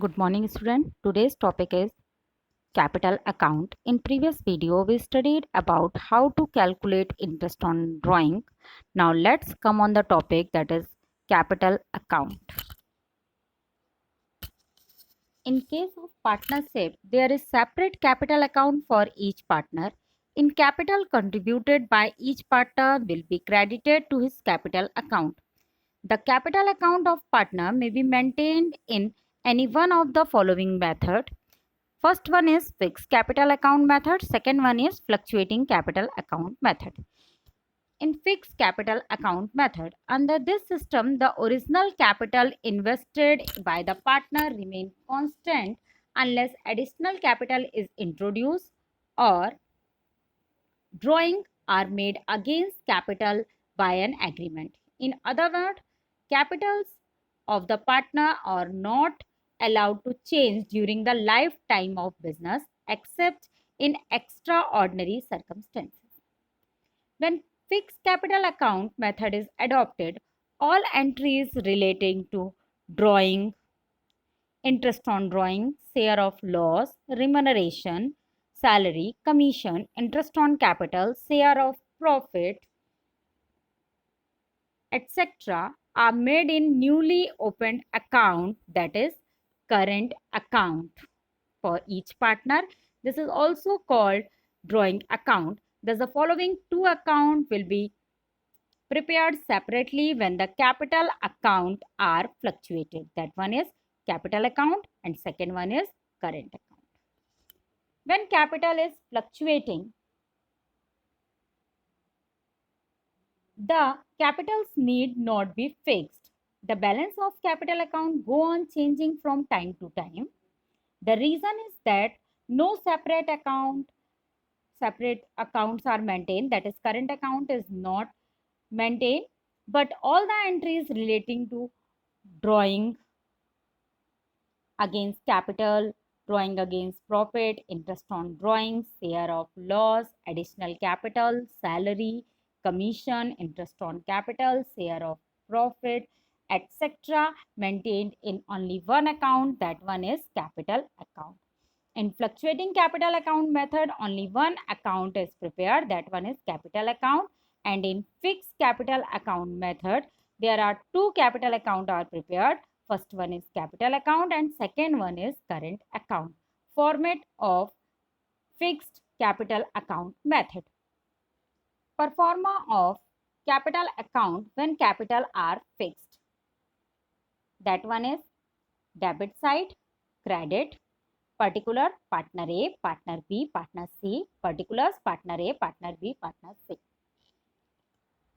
Good morning student. Today's topic is capital account. In previous video we studied about how to calculate interest on drawing. Now let's come on the topic that is capital account. In case of partnership, there is separate capital account for each partner. In capital contributed by each partner will be credited to his capital account. The capital account of partner may be maintained in any one of the following method. First one is fixed capital account method. Second one is fluctuating capital account method. In fixed capital account method, under this system, the original capital invested by the partner remain constant unless additional capital is introduced or drawing are made against capital by an agreement. In other words, capitals of the partner are not allowed to change during the lifetime of business except in extraordinary circumstances. When fixed capital account method is adopted, all entries relating to drawing, interest on drawing, share of loss, remuneration, salary, commission, interest on capital, share of profit, etc. are made in newly opened account, that is current account for each partner. This is also called drawing account. Thus the following two accounts will be prepared separately when the capital account are fluctuated. That one is capital account and second one is current account. When capital is fluctuating, the capitals need not be fixed. The balance of capital account go on changing from time to time. The reason is that no separate accounts are maintained, that is current account is not maintained, but all the entries relating to drawing against capital, drawing against profit, interest on drawing, share of loss, additional capital, salary, commission, interest on capital, share of profit, etc. maintained in only one account, that one is capital account. In fluctuating capital account method, only one account is prepared, that one is capital account. And in fixed capital account method, there are two capital account are prepared. First one is capital account and second one is current account. Format of fixed capital account method. Performa of capital account when capital are fixed. That one is debit side, credit, particular partner A, partner B, partner C, particulars partner A, partner B, partner C.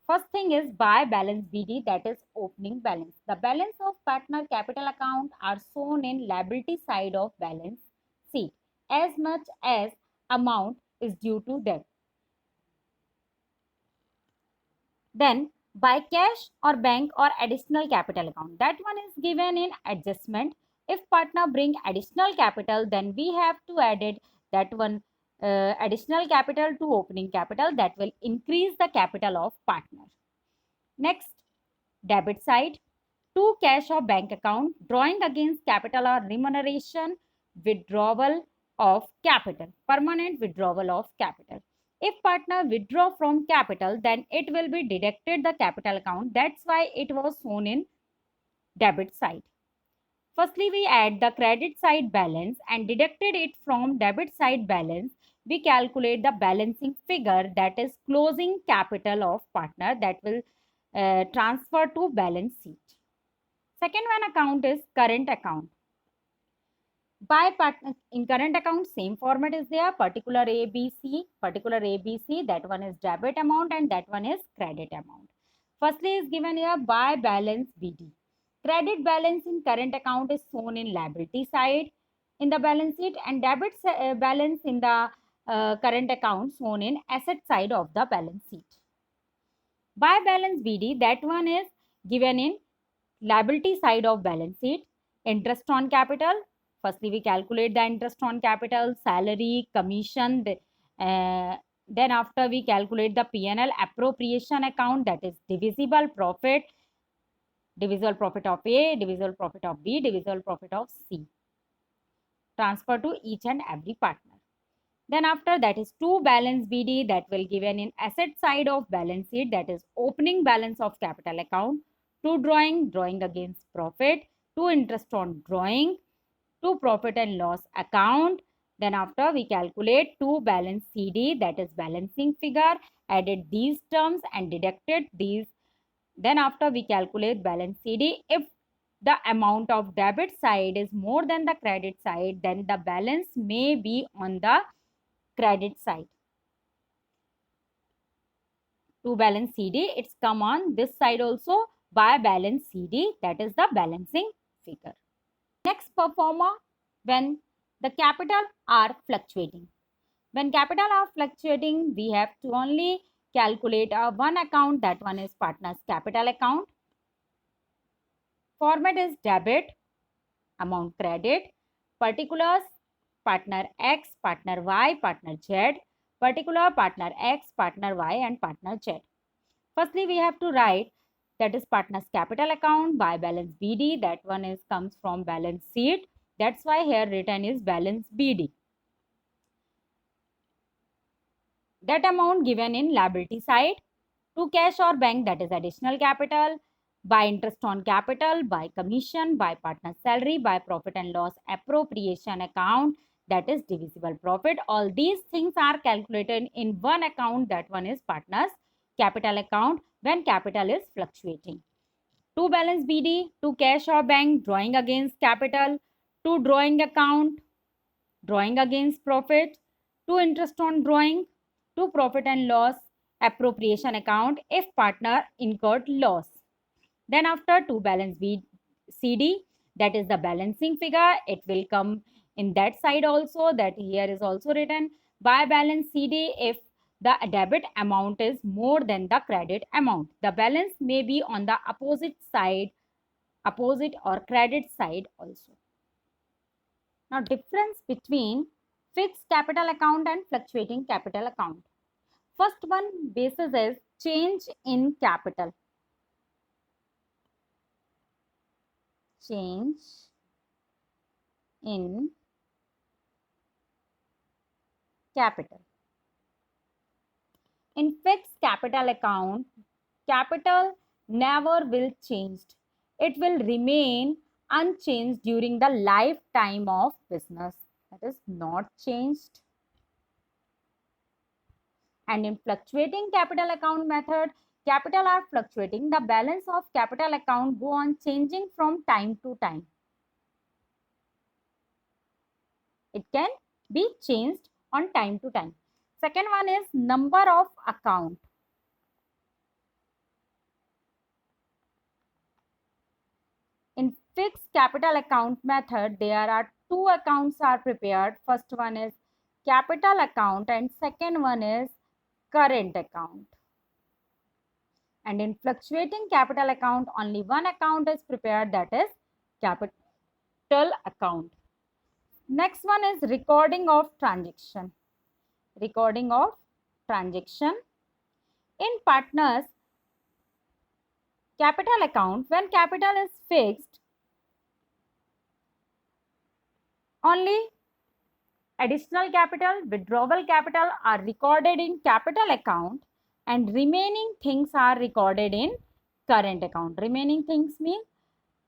First thing is by balance BD, that is opening balance. The balance of partner capital account are shown in liability side of balance sheet as much as amount is due to them. Then by cash or bank or additional capital account, that one is given in adjustment. If partner bring additional capital, then we have to add it that one additional capital to opening capital, that will increase the capital of partner. Next, debit side, to cash or bank account, drawing against capital or remuneration, withdrawal of capital, permanent withdrawal of capital. If partner withdraw from capital, then it will be deducted the capital account. That's why it was shown in debit side. Firstly, we add the credit side balance and deducted it from debit side balance. We calculate the balancing figure, that is closing capital of partner, that will transfer to balance sheet. Second one account is current account. By partner in current account, same format is there, particular ABC, that one is debit amount and that one is credit amount. Firstly is given here by balance BD. Credit balance in current account is shown in liability side in the balance sheet and debit balance in the current account shown in asset side of the balance sheet. By balance BD, that one is given in liability side of balance sheet. Interest on capital, firstly we calculate the interest on capital, salary, commission, then after we calculate the P&L appropriation account, that is divisible profit of A, divisible profit of B, divisible profit of C. transfer to each and every partner. Then after that is to balance BD, that will given in asset side of balance sheet, that is opening balance of capital account, to drawing against profit, to interest on drawing, to profit and loss account. Then after we calculate to balance CD, that is balancing figure, added these terms and deducted these. Then after we calculate balance CD, if the amount of debit side is more than the credit side, then the balance may be on the credit side. To balance CD, it's come on this side also by balance CD, that is the balancing figure. Next performer, when the capital are fluctuating. When capital are fluctuating, we have to only calculate one account, that one is partner's capital account. Format is debit, amount credit, particulars partner X, partner Y, partner Z, particular partner X, partner Y and partner Z. Firstly, we have to write that is partner's capital account by balance BD, that one is comes from balance sheet. That's why here written is balance BD. That amount given in liability side. To cash or bank, that is additional capital, by interest on capital, by commission, by partner salary, by profit and loss appropriation account, that is divisible profit. All these things are calculated in one account, that one is partner's capital account when capital is fluctuating. To balance BD, to cash or bank, drawing against capital, to drawing account, drawing against profit, to interest on drawing, to profit and loss appropriation account if partner incurred loss. Then after to balance CD, that is the balancing figure, it will come in that side also, that here is also written by balance CD if the debit amount is more than the credit amount. The balance may be on the opposite side, opposite or credit side also. Now difference between fixed capital account and fluctuating capital account. First one basis is change in capital. Change in capital. In fixed capital account, capital never will change. It will remain unchanged during the lifetime of business. That is not changed. And in fluctuating capital account method, capital are fluctuating. The balance of capital account go on changing from time to time. It can be changed on time to time. Second one is number of account. In fixed capital account method, there are two accounts are prepared. First one is capital account and second one is current account. And in fluctuating capital account, only one account is prepared, that is capital account. Next one is recording of transaction. Recording of transaction. In partners capital account, when capital is fixed, only additional capital, withdrawal capital are recorded in capital account and remaining things are recorded in current account. Remaining things mean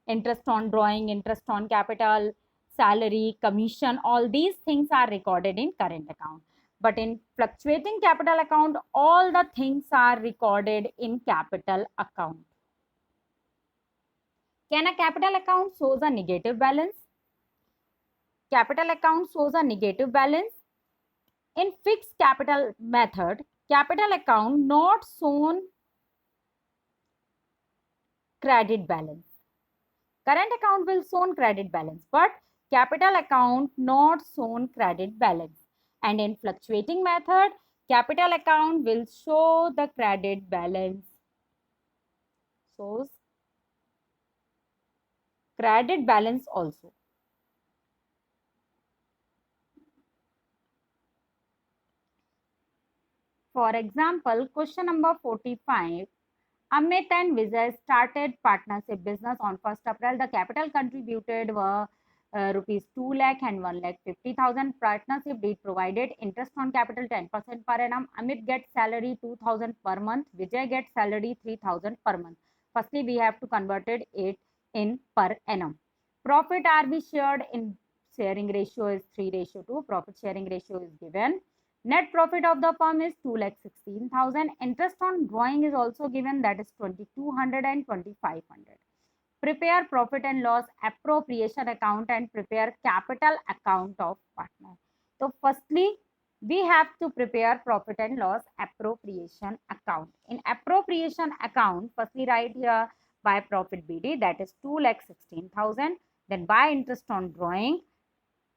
interest on drawing, interest on capital, salary, commission, all these things are recorded in current account. But in fluctuating capital account, all the things are recorded in capital account. Can a capital account shows a negative balance? Capital account shows a negative balance. In fixed capital method, capital account not shown credit balance. Current account will shown credit balance, but capital account not shown credit balance. And in fluctuating method, capital account will show the credit balance. Shows credit balance also. For example, question number 45. Amit and Vijay started partnership business on 1st April. The capital contributed were rupees 2 lakh and 1 lakh 50,000. Partnership deed provided interest on capital 10% per annum. Amit gets salary 2,000 per month. Vijay gets salary 3,000 per month. Firstly, we have to convert it in per annum. Profit RB shared in sharing ratio is 3:2. Profit sharing ratio is given. Net profit of the firm is 2,16,000. Interest on drawing is also given, that is 2,200 and 2,500. Prepare profit and loss appropriation account and prepare capital account of partner. So firstly, we have to prepare profit and loss appropriation account. In appropriation account, firstly write here by profit BD, that is 2,16,000. Then by interest on drawing,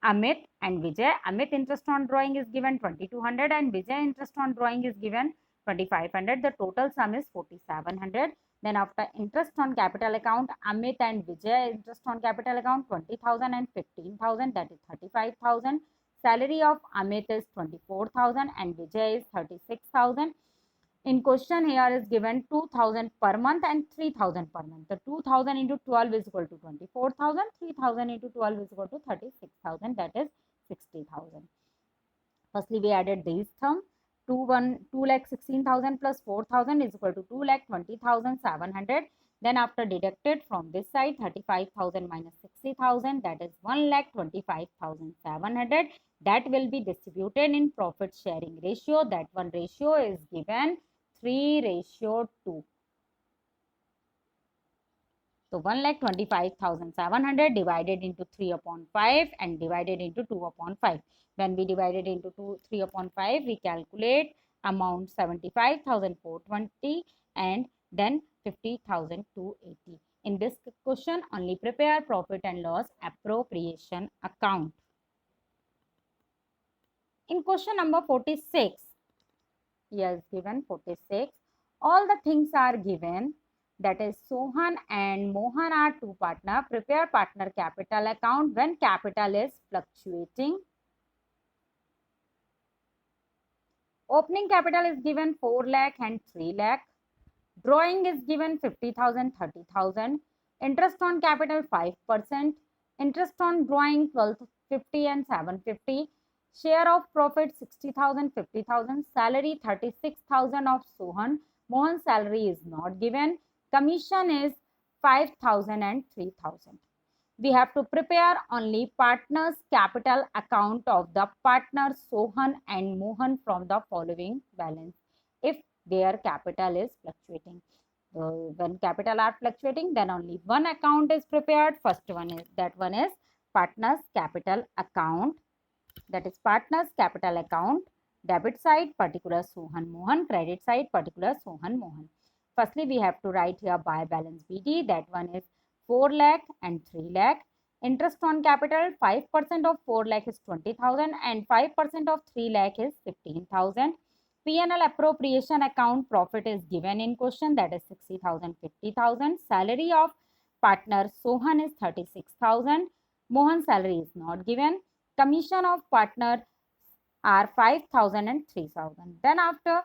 Amit and Vijay. Amit interest on drawing is given 2,200 and Vijay interest on drawing is given 2,500. The total sum is 4,700. Then after interest on capital account, Amit and Vijay interest on capital account 20,000 and 15,000, that is 35,000. Salary of Amit is 24,000 and Vijay is 36,000. In question here is given 2,000 per month and 3,000 per month. The 2,000 into 12 is equal to 24,000. 3,000 into 12 is equal to 36,000, that is 60,000. Firstly, we added these terms. 2,16,000 plus 4,000 is equal to 2,20,700. Then after deducted from this side, 35,000 minus 60,000, that is 1,25,700. That will be distributed in profit sharing ratio. That one ratio is given 3:2. So 1,25,700 divided into 3/5 and divided into 2/5. When we divide it into 3/5, we calculate amount 75,420 and then 50,280. In this question, only prepare profit and loss appropriation account. In question number 46, here is given 46. All the things are given, that is Sohan and Mohan are two partners. Prepare partner capital account when capital is fluctuating. Opening capital is given 4 lakh and 3 lakh. Drawing is given 50,000, 30,000. Interest on capital 5%. Interest on drawing 1,250 and 750. Share of profit 60,000, 50,000. Salary 36,000 of Sohan. Mohan's salary is not given. Commission is 5,000 and 3,000. We have to prepare only partners capital account of the partners Sohan and Mohan from the following balance if their capital is fluctuating. When capital are fluctuating, then only one account is prepared. First one is partners capital account. That is partners capital account. Debit side particular Sohan Mohan, credit side particular Sohan Mohan. Firstly, we have to write here by balance BD. That one is 4 lakh and 3 lakh. Interest on capital, 5% of 4 lakh is 20,000 and 5% of 3 lakh is 15,000. P&L appropriation account profit is given in question, that is 60,000, 50,000. Salary of partner Sohan is 36,000. Mohan's salary is not given. Commission of partner are 5,000 and 3,000. Then after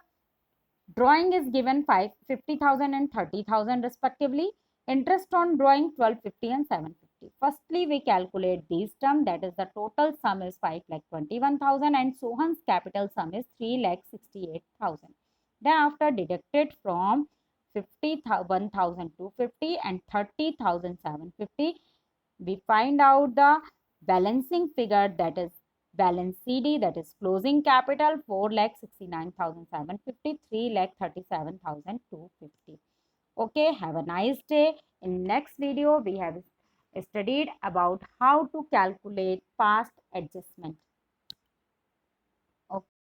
drawing is given 50,000 and 30,000 respectively. Interest on drawing 1,250 and 750. Firstly, we calculate these terms, that is the total sum is 5,21,000 and Sohan's capital sum is 3,68,000. Then after deducted from 51,250 and 30,750, we find out the balancing figure, that is balance CD, that is closing capital 4,69,750, 3,37,250. Okay, have a nice day. In next video, we have studied about how to calculate past adjustment. Okay.